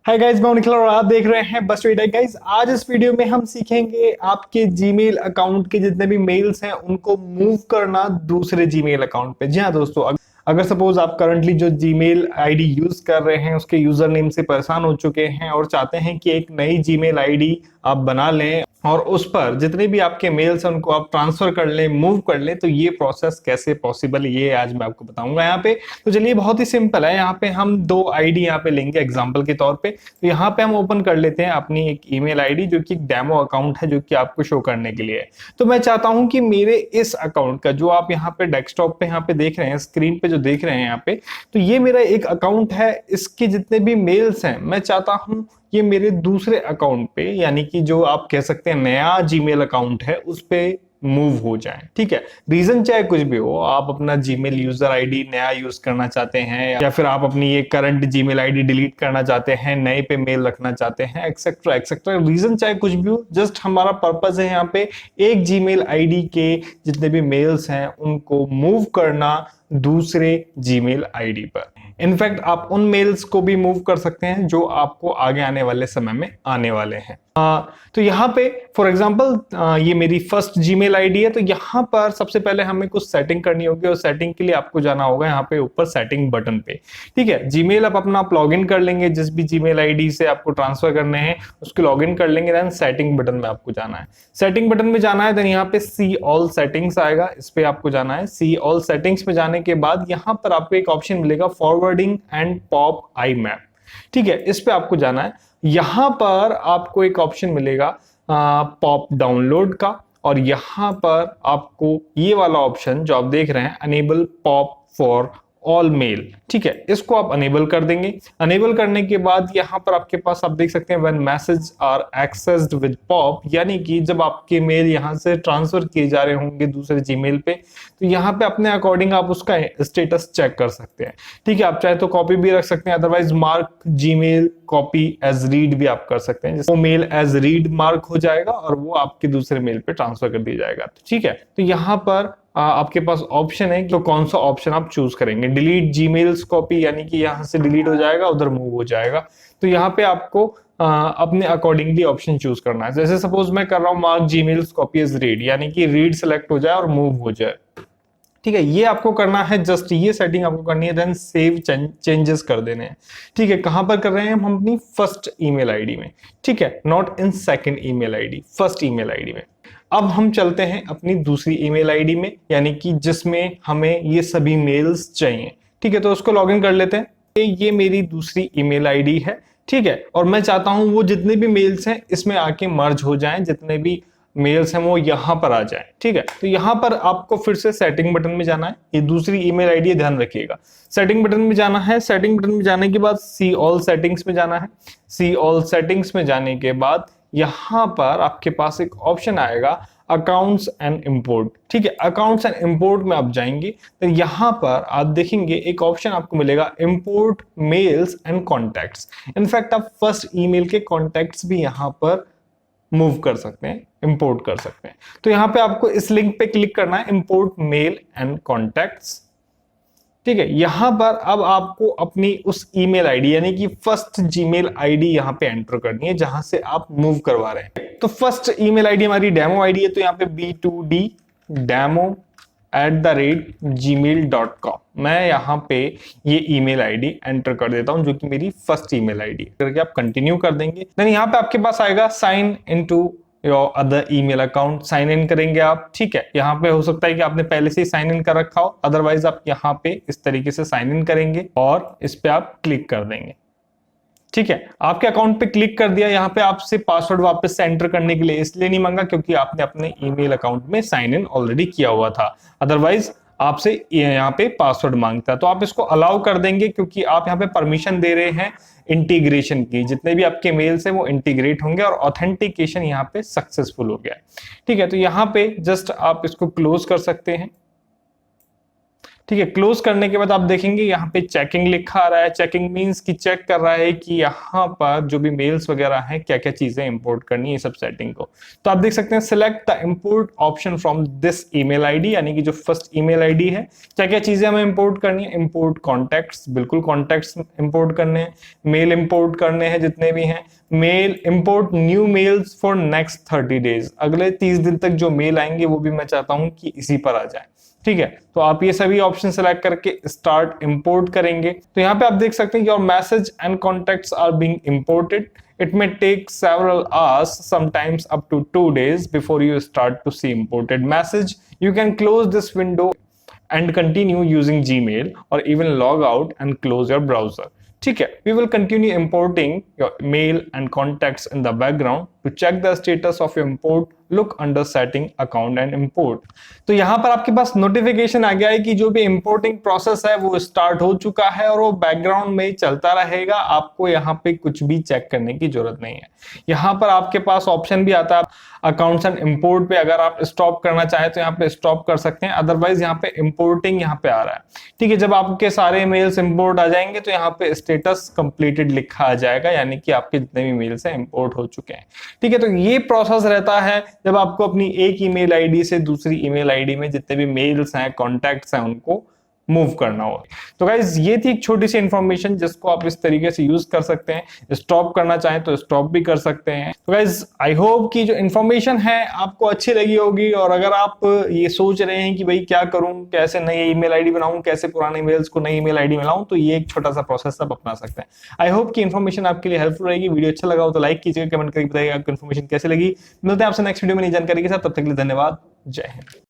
Hi guys, मैं निखिल और आप देख रहे हैं बस वेट है गाइस। आज इस वीडियो में हम सीखेंगे आपके जीमेल अकाउंट के जितने भी मेल्स हैं उनको मूव करना दूसरे जीमेल अकाउंट पे। जी हाँ दोस्तों, अगर सपोज आप करंटली जो जीमेल आईडी यूज कर रहे हैं उसके यूजर नेम से परेशान हो चुके हैं और चाहते हैं कि एक नई जीमेल आईडी आप बना लें और उस पर जितने भी आपके मेल्स हैं उनको आप ट्रांसफर कर लें, मूव कर लें, तो ये प्रोसेस कैसे पॉसिबल, ये आज मैं आपको बताऊंगा यहाँ पे। तो चलिए, बहुत ही सिंपल है। यहाँ पे हम दो आईडी यहाँ पे लेंगे एग्जांपल के तौर पे। तो यहाँ पे हम ओपन कर लेते हैं अपनी एक ईमेल आईडी जो कि एक डेमो अकाउंट है, जो कि आपको शो करने के लिए है। तो मैं चाहता हूं कि मेरे इस अकाउंट का जो आप यहाँ पे डेस्कटॉप पे यहाँ पे देख रहे हैं, स्क्रीन पे जो देख रहे हैं यहाँ पे, तो ये मेरा एक अकाउंट है। इसके जितने भी मेल्स हैं मैं चाहता हूं ये मेरे दूसरे अकाउंट पे, यानी कि जो आप कह सकते हैं नया जीमेल अकाउंट है, उस पे मूव हो जाए। ठीक है, रीजन चाहे कुछ भी हो, आप अपना जीमेल यूजर आईडी नया यूज करना चाहते हैं या फिर आप अपनी ये करंट जीमेल आईडी डिलीट करना चाहते हैं, नए पे मेल रखना चाहते हैं, एक्सेट्रा एक्सेट्रा, रीजन चाहे कुछ भी हो, जस्ट हमारा पर्पस है यहाँ पे एक जीमेल आईडी के जितने भी मेल्स हैं उनको मूव करना दूसरे जीमेल आईडी पर। इनफैक्ट आप उन मेल्स को भी मूव कर सकते हैं जो आपको आगे आने वाले समय में आने वाले हैं। तो यहाँ पे फॉर एग्जांपल ये मेरी फर्स्ट जीमेल आईडी है। तो यहाँ पर सबसे पहले हमें कुछ सेटिंग करनी होगी और सेटिंग के लिए आपको जाना होगा यहाँ पे ऊपर सेटिंग बटन पे। ठीक है, जीमेल आप अपना लॉग इन कर लेंगे, जिस भी जीमेल आईडी से आपको ट्रांसफर करने हैं उसको लॉग इन कर लेंगे। देन सेटिंग बटन में आपको जाना है। सेटिंग बटन में जाना है, देन यहाँ पे सी ऑल सेटिंग्स आएगा, इस पे आपको जाना है। सी ऑल सेटिंग्स में जाने के बाद यहाँ पर आपको एक ऑप्शन मिलेगा forwarding and pop I map. ठीक है, इस पे आपको जाना है। यहां पर आपको एक ऑप्शन मिलेगा पॉप डाउनलोड का, और यहां पर आपको ये वाला ऑप्शन जो आप देख रहे हैं enable POP for all mail, ठीक है, इसको आप अनेबल कर देंगे। अनेबल करने के बाद यहां पर आपके पास आप देख सकते हैं when message are accessed with POP, यानी कि जब आपके मेल यहां से ट्रांसफर किए जा रहे होंगे दूसरे जीमेल पे, तो यहाँ पे अपने अकॉर्डिंग आप उसका स्टेटस चेक कर सकते हैं। ठीक है, आप चाहे तो कॉपी भी रख सकते हैं, otherwise mark Gmail copy as read भी आप कर सकते हैं, जिसको मेल एज रीड मार्क हो जाएगा और वो आपके दूसरे मेल पे ट्रांसफर कर दिया जाएगा। तो ठीक है, तो यहाँ पर आपके पास ऑप्शन है कि तो कौन सा ऑप्शन आप चूज करेंगे। डिलीट जीमेल्स कॉपी, यानी कि यहां से डिलीट हो जाएगा, उधर मूव हो जाएगा। तो यहाँ पे आपको अपने अकॉर्डिंगली ऑप्शन चूज करना है। जैसे सपोज मैं कर रहा हूँ mark Gmail's copy as read, यानी कि रीड सेलेक्ट हो जाए और मूव हो जाए। ठीक है, ये आपको करना है, जस्ट ये सेटिंग आपको करनी है। देन सेव चेंजेस कर देने हैं। ठीक है, कहां पर कर रहे हैं हम अपनी फर्स्ट ईमेल आईडी में। ठीक है, not in second email ID, first email ID में। अब हम चलते हैं अपनी दूसरी ईमेल आईडी में, यानी कि जिसमें हमें ये सभी मेल्स चाहिए। ठीक है, तो उसको लॉगिन कर लेते हैं। ये मेरी दूसरी ईमेल आईडी है। ठीक है, और मैं चाहता हूं वो जितने भी मेल्स हैं इसमें आके मर्ज हो जाएं, जितने भी मेल्स हैं वो यहां पर आ जाएं। ठीक है, तो यहां पर आपको फिर से सेटिंग बटन में जाना है। ये दूसरी ईमेल आईडी है, ध्यान रखिएगा। सेटिंग बटन में जाना है। सेटिंग बटन में जाने के बाद सी ऑल सेटिंग्स में जाना है। सी ऑल सेटिंग्स में जाने के बाद यहां पर आपके पास एक ऑप्शन आएगा अकाउंट्स एंड इंपोर्ट। ठीक है, अकाउंट्स एंड इंपोर्ट में आप जाएंगे तो यहां पर आप देखेंगे एक ऑप्शन आपको मिलेगा import mails and contacts. In fact आप फर्स्ट ईमेल के कॉन्टैक्ट्स भी यहां पर मूव कर सकते हैं, इंपोर्ट कर सकते हैं। तो यहां पे आपको इस लिंक पे क्लिक करना है, इंपोर्ट मेल एंड कॉन्टैक्ट्स। ठीक है, यहां पर अब आपको अपनी उस ईमेल आईडी यानी कि फर्स्ट जीमेल आईडी यहां पे एंटर करनी है जहां से आप मूव करवा रहे हैं। तो फर्स्ट ईमेल आईडी हमारी डेमो आईडी है, तो यहाँ पे b2d demo@gmail.com मैं यहाँ पे ये ईमेल आईडी एंटर कर देता हूं, जो कि मेरी फर्स्ट ईमेल आईडी करके आप कंटिन्यू कर देंगे। देन यहाँ पे आपके पास आएगा sign into your other email account, sign in करेंगे आप। ठीक है, यहाँ पे हो सकता है कि आपने पहले से ही साइन इन कर रखा हो, अदरवाइज आप यहाँ पे इस तरीके से साइन इन करेंगे और इस पे आप क्लिक कर देंगे। ठीक है, आपके अकाउंट पे क्लिक कर दिया। यहाँ पे आपसे पासवर्ड वापस से एंटर करने के लिए इसलिए नहीं मांगा क्योंकि आपने अपने ईमेल अकाउंट में साइन इन ऑलरेडी किया हुआ था, अदरवाइज आपसे यहाँ पे पासवर्ड मांगता है। तो आप इसको अलाउ कर देंगे क्योंकि आप यहाँ पे परमिशन दे रहे हैं इंटीग्रेशन की। जितने भी आपके मेल्स हैं वो इंटीग्रेट होंगे और ऑथेंटिकेशन यहाँ पे सक्सेसफुल हो गया है। ठीक है, तो यहाँ पे जस्ट आप इसको क्लोज कर सकते हैं। ठीक है, क्लोज करने के बाद आप देखेंगे यहाँ पे चेकिंग लिखा आ रहा है। चेकिंग मींस कि चेक कर रहा है कि यहाँ पर जो भी मेल्स वगैरह हैं क्या क्या चीजें इंपोर्ट करनी है, सब सेटिंग को। तो आप देख सकते हैं select the import option from this email ID, यानी कि जो फर्स्ट ईमेल आईडी है, क्या क्या चीजें हमें इंपोर्ट करनी है। इंपोर्ट कॉन्टैक्ट्स, बिल्कुल कॉन्टैक्ट्स इंपोर्ट करने हैं। मेल इंपोर्ट करने हैं जितने भी हैं। Mail import new mails for next 30 days, अगले 30 दिन तक जो मेल आएंगे वो भी मैं चाहता हूं कि इसी पर आ जाए। ठीक है, तो आप ये सभी ऑप्शन सेलेक्ट करके स्टार्ट इंपोर्ट करेंगे। तो यहाँ पे आप देख सकते हैं your message and contacts are being imported. It may take several hours, sometimes up to 2 days before you start to see imported message. You can close this window and continue using Gmail or even log out and close your browser. ठीक है, we will continue importing your mail and contacts in the background. To check the status of your import, look under setting account and import. तो यहाँ पर आपके पास notification आ गया है कि जो भी इंपोर्टिंग प्रोसेस है वो स्टार्ट हो चुका है और वो बैकग्राउंड में ही चलता रहेगा। आपको यहाँ पे कुछ भी चेक करने की जरूरत नहीं है। यहाँ पर आपके पास ऑप्शन भी आता है अकाउंट्स एंड इंपोर्ट पे, अगर आप स्टॉप करना चाहें तो यहाँ पे स्टॉप कर सकते हैं, अदरवाइज यहाँ पे इंपोर्टिंग यहाँ पे आ रहा है। ठीक है, जब आपके सारे मेल्स इंपोर्ट आ जाएंगे तो यहाँ पे स्टेटस कंप्लीटेड लिखा आ जाएगा, यानी कि आपके जितने भी मेल्स हैं इंपोर्ट हो चुके हैं। ठीक है, तो ये प्रोसेस रहता है जब आपको अपनी एक ईमेल आईडी से दूसरी ईमेल आईडी में जितने भी मेल्स हैं, कॉन्टैक्ट्स हैं, उनको मूव करना हो। तो गाइज ये थी एक छोटी सी इंफॉर्मेशन जिसको आप इस तरीके से यूज कर सकते हैं। स्टॉप करना चाहें तो स्टॉप भी कर सकते हैं। तो गाइज आई होप कि जो इंफॉर्मेशन है आपको अच्छी लगी होगी, और अगर आप ये सोच रहे हैं कि भाई क्या करूं, कैसे नई ईमेल आईडी बनाऊं, कैसे पुराने मेल्स को नई ईमेल आईडी में लाऊं, तो ये एक छोटा सा प्रोसेस आप अपना सकते हैं। आई होप कि इन्फॉर्मेशन आपके लिए हेल्पफुल रहेगी। वीडियो अच्छा लगा हो तो लाइक कीजिएगा, कमेंट करके बताइएगा आपको इन्फॉर्मेशन कैसे लगी। मिलते हैं आपसे नेक्स्ट वीडियो में नई जानकारी के साथ, तब तक के लिए धन्यवाद। जय हिंद।